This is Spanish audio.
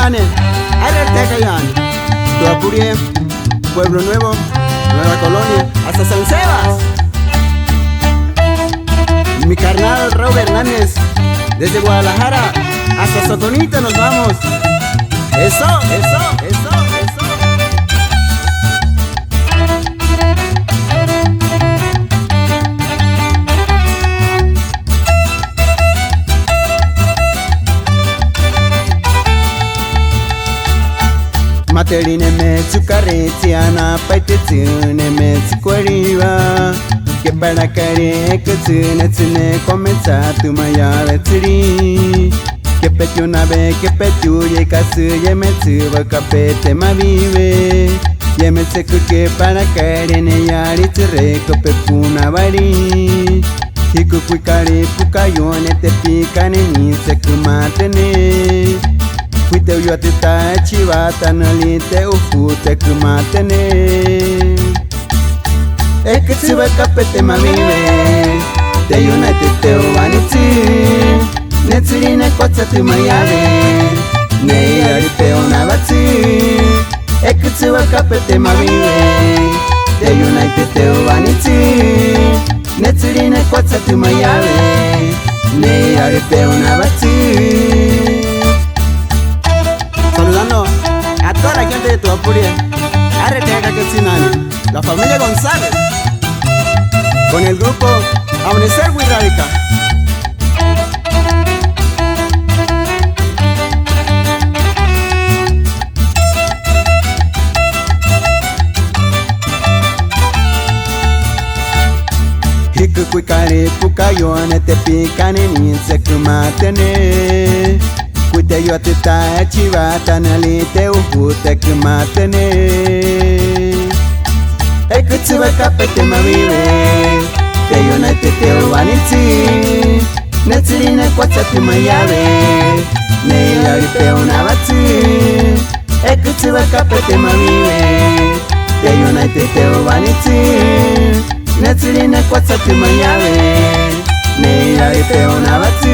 Tsinane, Aretecayan, Tuapurie, Pueblo Nuevo, Nueva Colonia, hasta San Sebas. Mi carnal Raúl Hernández, desde Guadalajara hasta Sotonita nos vamos. Eso, eso, eso, eso. Materine me tsukaretiana paitetsune me tsukwariwa ke para kare ke tsune komenza tu mayare tsiri ke petu nabe ke petu ye kasu ye me tsuba kapete mavive ye me tseku ke para kare ne yari tsire ko pepuna vari hiku kuikari pukayone te pikane ni sekumatene Fuite yo te ta chivata nali te ufu te kumatene Eke tsuba kapete mamiwe Te united te uvanitsi Netsuri ne kotsa tu mayave Ne yari te unavatsi Eke tsuba kapete mamiwe Te united te uvanitsi Netsuri ne kotsa tu mayave Ne yari te unavatsi Saludando a toda la gente de Tuapurie, Aretecayan, la familia González, con el grupo Amanecer Huirrárica. Hiku kuikari pukayone te pikane ni sekumatene Kuite yo te ta chivata nali te uhu te kumatene Eke tsuba kapete mavive Te united te uvanitsi Netsuri ne kwatsa tu mayave Ne yari te unavatsi Eke tsuba kapete mavive Te united te uvanitsi Netsuri ne kwatsa tu mayave Ne yari te unavatsi